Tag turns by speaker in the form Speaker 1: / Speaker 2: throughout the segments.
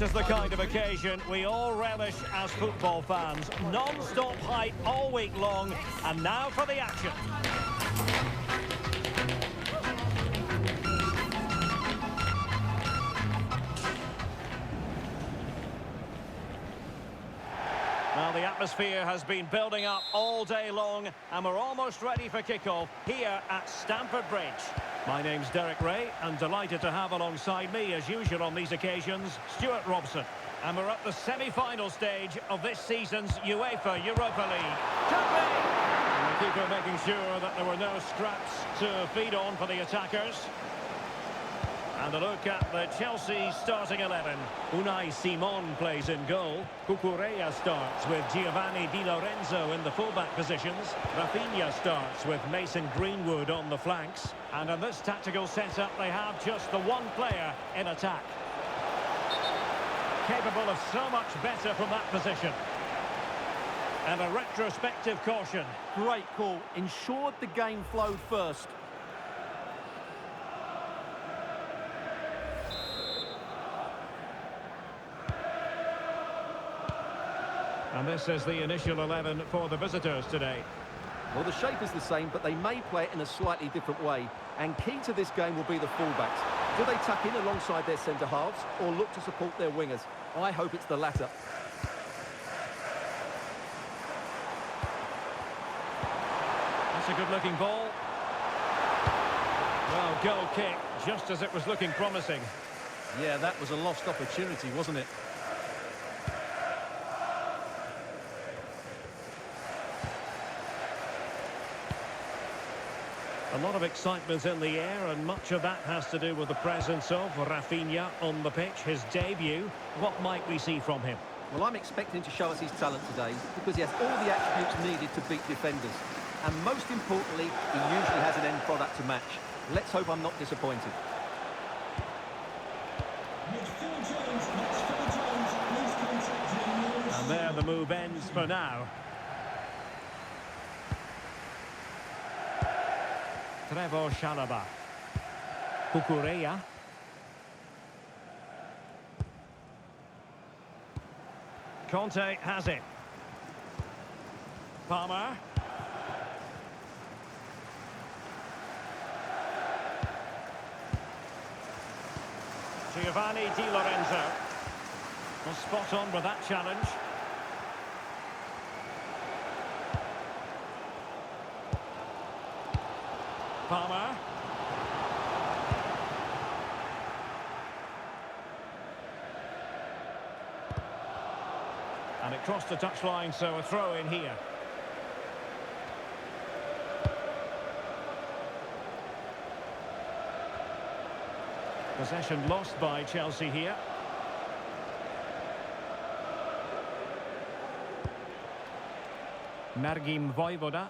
Speaker 1: This is the kind of occasion we all relish as football fans. Non-stop hype all week long, and now for the action. Well, the atmosphere has been building up all day long, and we're almost ready for kickoff here at Stamford Bridge. My name's Derek Ray, and delighted to have alongside me, as usual on these occasions, Stuart Robson. And we're at the semi-final stage of this season's UEFA Europa League. Could be! And the keeper making sure that there were no scraps to feed on for the attackers. And a look at the Chelsea starting 11. Unai Simon plays in goal. Cucurella starts with Giovanni Di Lorenzo in the fullback positions. Rafinha starts with Mason Greenwood on the flanks. And in this tactical setup, they have just the one player in attack. Capable of so much better from that position. And a retrospective caution.
Speaker 2: Great call. Ensured the game flowed first.
Speaker 1: And this is the initial 11 for the visitors today.
Speaker 2: Well, the shape is the same, but they may play it in a slightly different way. And key to this game will be the fullbacks. Do they tuck in alongside their centre-halves or look to support their wingers? I hope it's the latter.
Speaker 1: That's a good-looking ball. Well, goal kick, just as it was looking promising.
Speaker 2: Yeah, that was a lost opportunity, wasn't it?
Speaker 1: A lot of excitement in the air, and much of that has to do with the presence of Rafinha on the pitch, his debut. What might we see from him?
Speaker 2: Well, I'm expecting to show us his talent today because he has all the attributes needed to beat defenders. And most importantly, he usually has an end product to match. Let's hope I'm not disappointed.
Speaker 1: And there the move ends for now. Trevoh Chalobah. Cucurella. Conte has it. Palmer. Giovanni Di Lorenzo. Well, spot on with that challenge. Palmer. And it crossed the touchline, so a throw in here. Possession lost by Chelsea here. Marcin Vojvoda.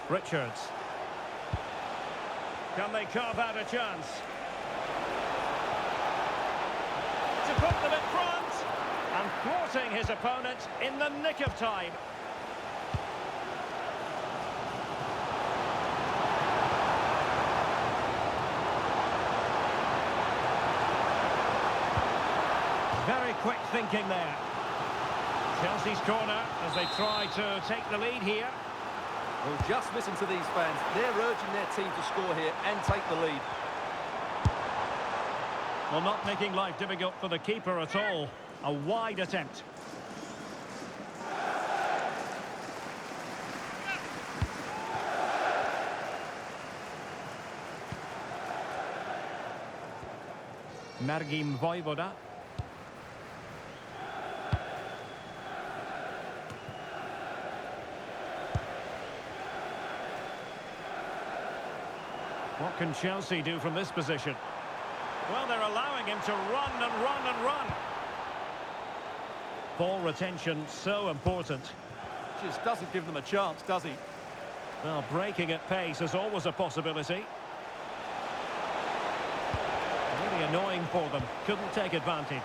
Speaker 1: Richards. Can they carve out a chance? To put them in front! And thwarting his opponent in the nick of time. Very quick thinking there. Chelsea's corner as they try to take the lead here.
Speaker 2: Well, just listen to these fans. They're urging their team to score here and take the lead.
Speaker 1: Well, not making life difficult for the keeper at all. A wide attempt. Marcin Vojvoda. What can Chelsea do from this position? Well, they're allowing him to run and run and run. Ball retention so important.
Speaker 2: Just doesn't give them a chance, does he?
Speaker 1: Well, breaking at pace is always a possibility. Really annoying for them. Couldn't take advantage.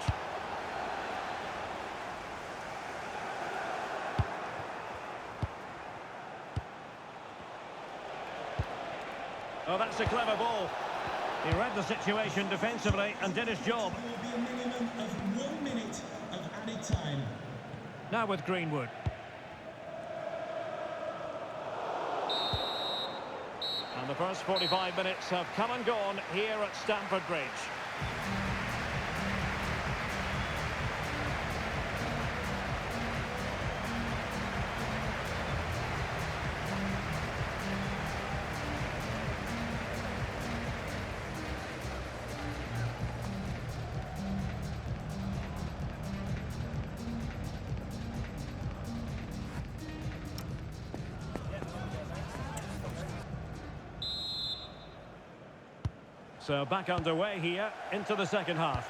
Speaker 1: Oh, that's a clever ball. He read the situation defensively and did his job.
Speaker 3: There will be a minimum of 1 minute of added time.
Speaker 1: Now with Greenwood. And the first 45 minutes have come and gone here at Stamford Bridge. So back underway here into the second half.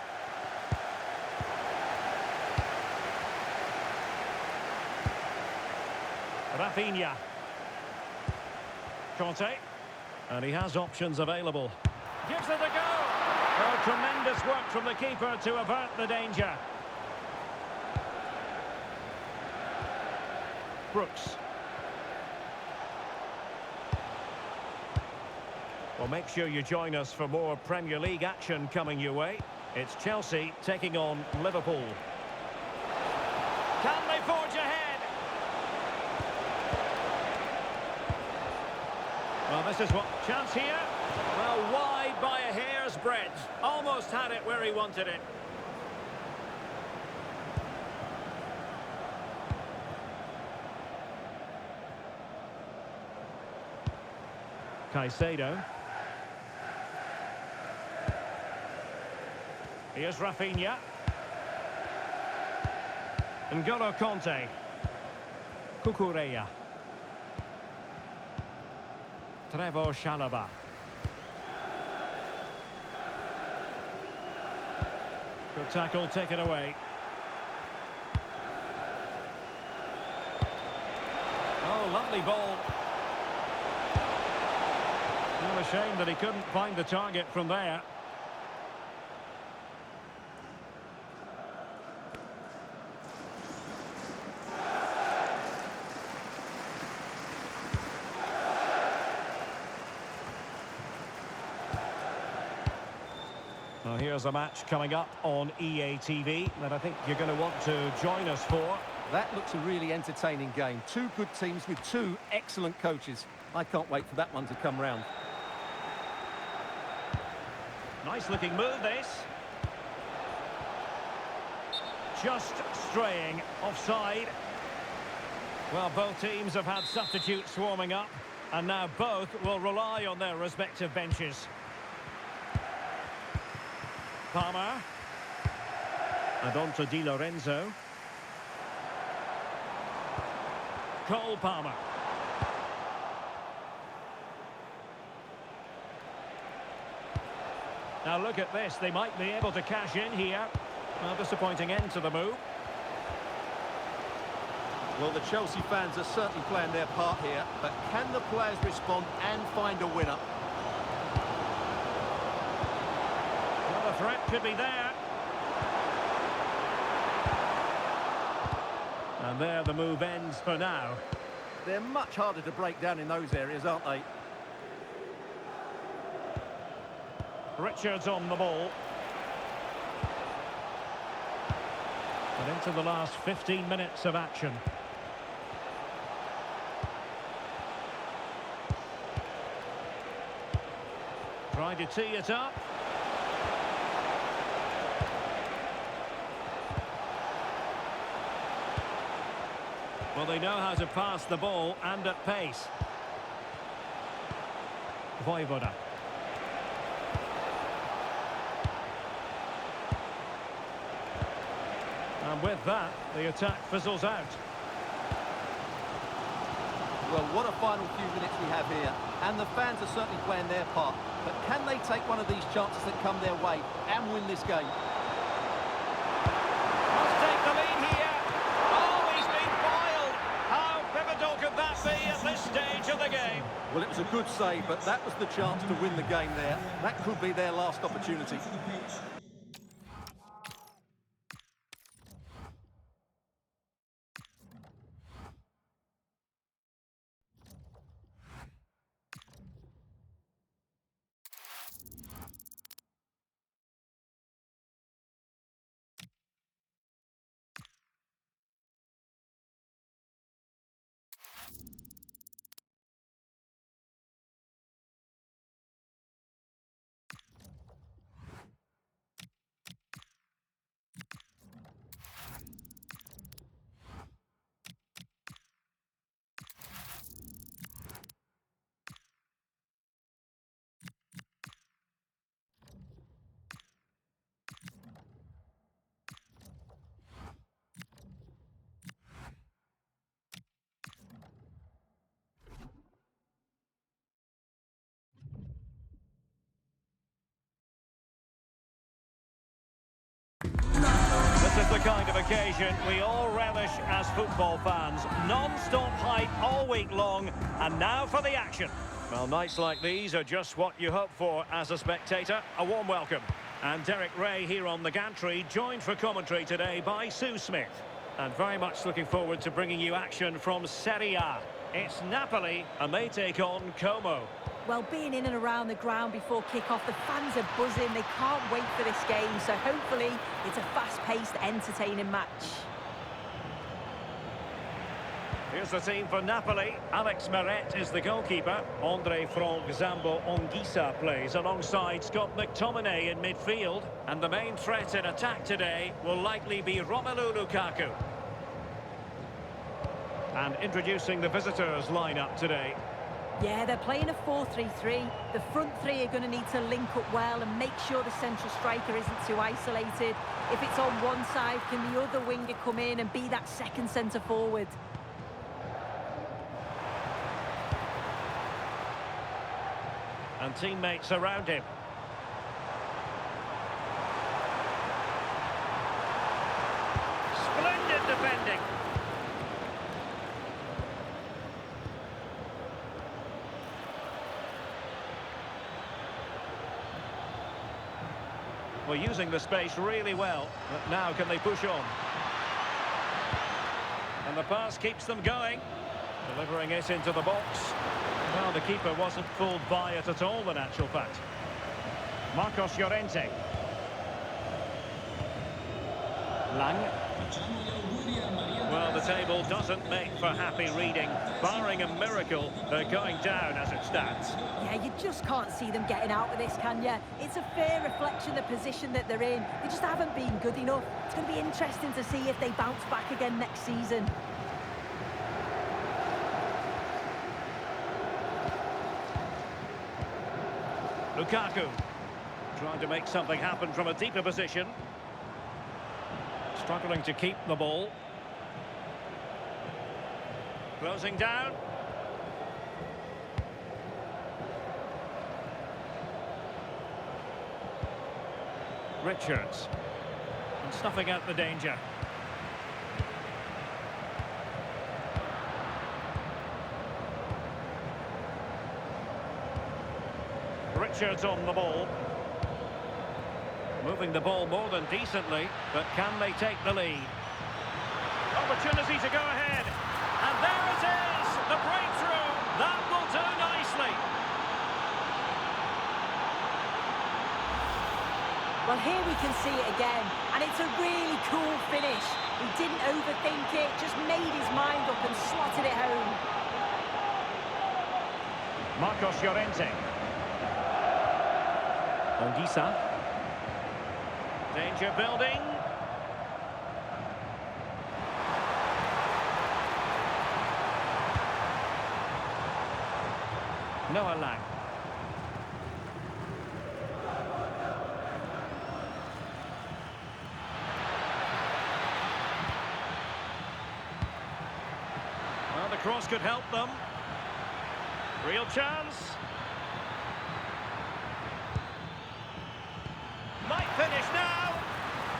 Speaker 1: Rafinha. Conte. And he has options available. Gives it a go. Oh, tremendous work from the keeper to avert the danger. Brooks. Well, make sure you join us for more Premier League action coming your way. It's Chelsea taking on Liverpool. Can they forge ahead? Well, this is what... Chance here. Well, wide by a hair's breadth. Almost had it where he wanted it. Caicedo. Here's Rafinha. N'Golo Conte. Cucurella. Trevoh Chalobah. Good tackle, taken away. Oh, lovely ball. Well, a shame that he couldn't find the target from there. Well, here's a match coming up on EA TV that I think you're going to want to join us for.
Speaker 2: That looks a really entertaining game. Two good teams with two excellent coaches. I can't wait for that one to come round.
Speaker 1: Nice looking move, this. Just straying offside. Well, both teams have had substitutes warming up, and now both will rely on their respective benches. Palmer. And on to Di Lorenzo. Cole Palmer. Now look at this, they might be able to cash in here. Well, disappointing end to the move.
Speaker 2: Well, the Chelsea fans are certainly playing their part here, but can the players respond and find a winner?
Speaker 1: Well, the threat could be there. And there the move ends for now.
Speaker 2: They're much harder to break down in those areas, aren't they?
Speaker 1: Richards on the ball. And into the last 15 minutes of action. Trying to tee it up. Well, they know how to pass the ball and at pace. Vojvoda. And with that, the attack fizzles out.
Speaker 2: Well, what a final few minutes we have here. And the fans are certainly playing their part. But can they take one of these chances that come their way and win this game?
Speaker 1: Must take the lead here. Oh, he's been foiled. How pivotal could that be at this stage of the game?
Speaker 2: Well, it was a good save, but that was the chance to win the game there. That could be their last opportunity.
Speaker 1: occasion we all relish as football fans. Non-stop hype all week long, and now for the action. Well, nights like these are just what you hope for as a spectator. A warm welcome. And Derek Ray here on the gantry, joined for commentary today by Sue Smith. And very much looking forward to bringing you action from Serie A. It's Napoli, and they take on Como.
Speaker 4: Well, being in and around the ground before kick-off, the fans are buzzing. They can't wait for this game, so hopefully it's a fast-paced, entertaining match.
Speaker 1: Here's the team for Napoli. Alex Meret is the goalkeeper. Andre Frank Zambo Anguissa plays alongside Scott McTominay in midfield. And the main threat in attack today will likely be Romelu Lukaku. And introducing the visitors lineup today.
Speaker 4: Yeah, they're playing a 4-3-3. The front three are going to need to link up well and make sure the central striker isn't too isolated. If it's on one side, can the other winger come in and be that second centre forward?
Speaker 1: And teammates around him. Splendid defending. Well, using the space really well, but now can they push on? And the pass keeps them going, delivering it into the box. Well, the keeper wasn't fooled by it at all, in actual fact. Marcos Llorente. Lang. Well, the table doesn't make for happy reading. Barring a miracle, they're going down as it stands.
Speaker 4: Yeah, you just can't see them getting out of this, can you? It's a fair reflection of the position that they're in. They just haven't been good enough. It's going to be interesting to see if they bounce back again next season.
Speaker 1: Lukaku trying to make something happen from a deeper position. Struggling to keep the ball. Closing down. Richards. And snuffing out the danger. Richards on the ball. Moving the ball more than decently, but can they take the lead? Opportunity to go ahead. And there it is! The breakthrough! That will do nicely.
Speaker 4: Well, here we can see it again, and it's a really cool finish. He didn't overthink it, just made his mind up and slotted it home.
Speaker 1: Marcos Llorente. Anguissa. Danger building. Noah Lang. Well, the cross could help them. Real chance. Might finish now.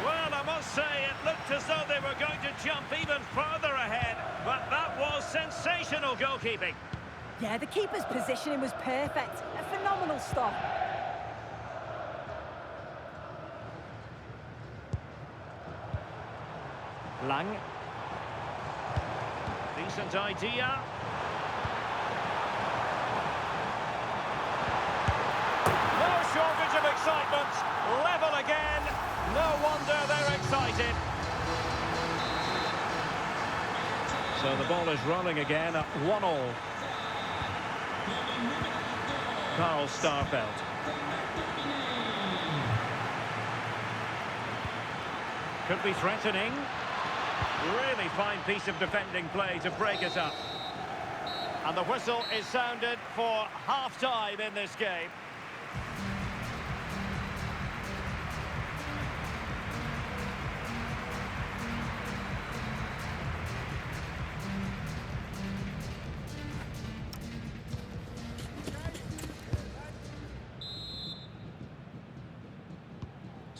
Speaker 1: Well, I must say, it looked as though they were going to jump even further ahead, but that was sensational goalkeeping.
Speaker 4: Yeah, the keeper's positioning was perfect. A phenomenal stop.
Speaker 1: Lang. Decent idea. No shortage of excitement. Level again. No wonder they're excited. So the ball is rolling again at 1-1. Carl Starfelt. Could be threatening. Really fine piece of defending play to break it up. And the whistle is sounded for half-time in this game.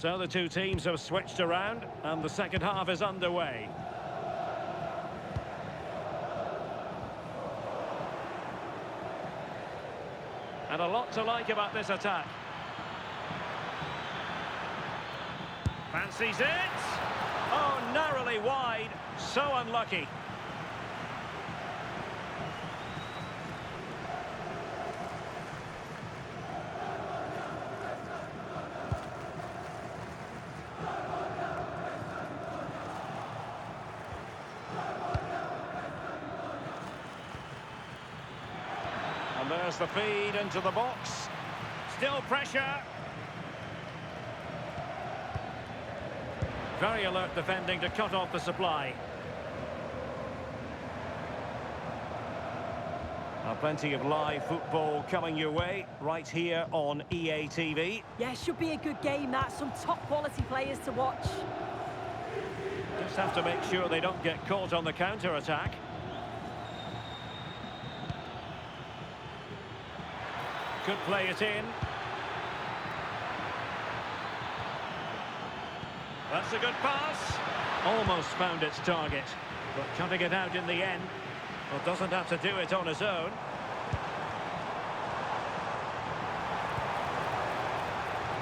Speaker 1: So the two teams have switched around and the second half is underway. And a lot to like about this attack. Fancies it. Oh, narrowly wide. So unlucky. And there's the feed into the box. Still pressure. Very alert defending to cut off the supply. Plenty of live football coming your way right here on EA TV.
Speaker 4: Yeah, should be a good game, that. Some top quality players to watch.
Speaker 1: Just have to make sure they don't get caught on the counter-attack. Could play it in. That's a good pass. Almost found its target, but cutting it out in the end. Well, doesn't have to do it on his own.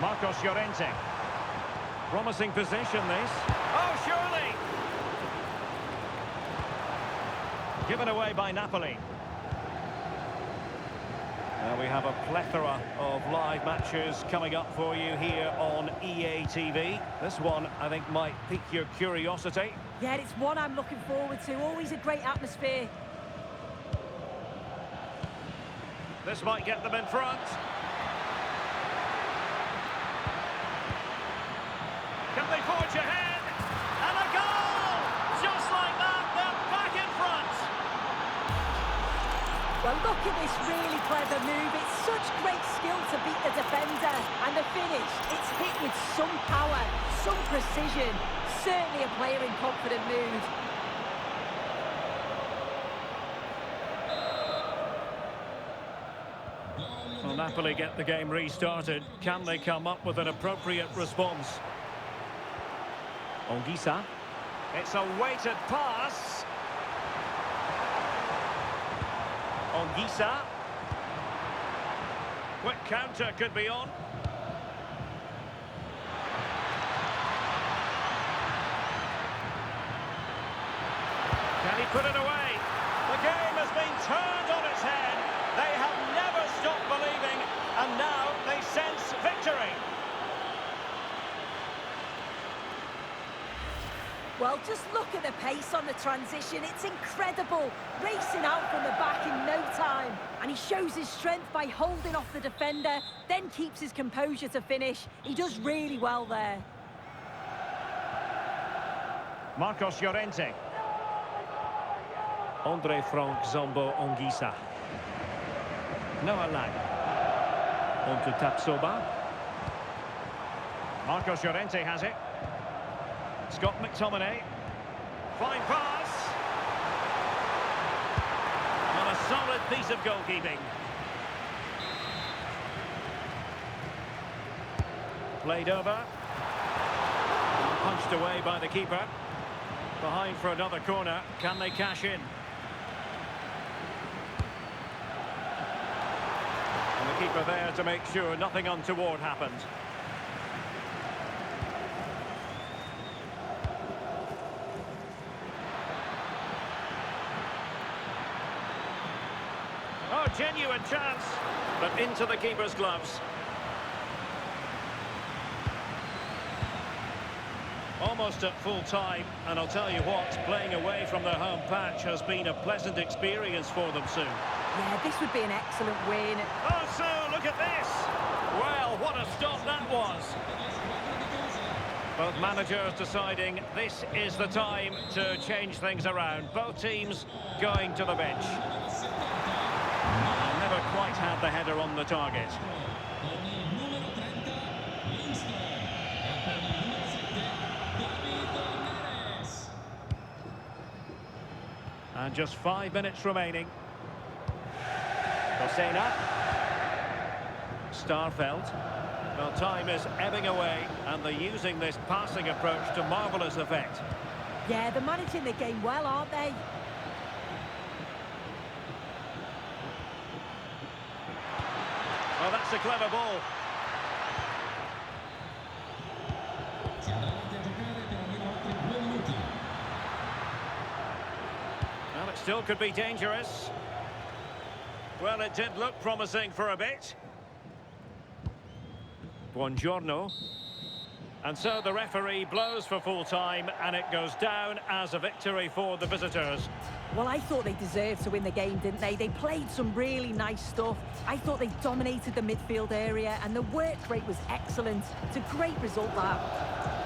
Speaker 1: Marcos Llorente. Promising position, this. Oh, surely! Given away by Napoli. Now we have a plethora of live matches coming up for you here on EA TV. This one, I think, might pique your curiosity.
Speaker 4: Yeah, it's one I'm looking forward to. Always a great atmosphere.
Speaker 1: This might get them in front. Can they forge ahead? And a goal! Just like that, they're back in front.
Speaker 4: Well, look at this really clever move. It's such great skill to beat the defender. And the finish, it's hit with some power, some precision. Certainly a player in confident mood.
Speaker 1: Well, Napoli get the game restarted. Can they come up with an appropriate response? Anguissa. It's a weighted pass. Anguissa. Quick counter could be on. Can he put it away? The game has been turned on its head. They have never stopped believing, and now they sense victory.
Speaker 4: Well, just look at the pace on the transition. It's incredible. Racing out from the back in no time. And he shows his strength by holding off the defender, then keeps his composure to finish. He does really well there.
Speaker 1: Marcos Llorente. Andre Frank Zambo Anguissa. Noah Lang. On to Tapsoba. Marcos Llorente has it. Scott McTominay. Fine pass. And a solid piece of goalkeeping. Played over. Punched away by the keeper. Behind for another corner. Can they cash in? And the keeper there to make sure nothing untoward happened. Oh, genuine chance, but into the keeper's gloves. Almost at full time, and I'll tell you what, playing away from their home patch has been a pleasant experience for them soon.
Speaker 4: Yeah, this would be an excellent win.
Speaker 1: Oh, so look at this. Well, what a stop that was. Both managers deciding this is the time to change things around. Both teams going to the bench. Never quite had the header on the target. And just 5 minutes remaining. Cosena. Starfelt. Well, time is ebbing away, and they're using this passing approach to marvellous effect.
Speaker 4: Yeah, they're managing the game well, aren't they?
Speaker 1: Oh, that's a clever ball.
Speaker 3: Si andrà avanti a giocare per almeno altri 2 minuti.
Speaker 1: Well, it still could be dangerous. Well, it did look promising for a bit. Buongiorno. And so the referee blows for full time, and it goes down as a victory for the visitors.
Speaker 4: Well, I thought they deserved to win the game, didn't they? They played some really nice stuff. I thought they dominated the midfield area, and the work rate was excellent. It's a great result, that.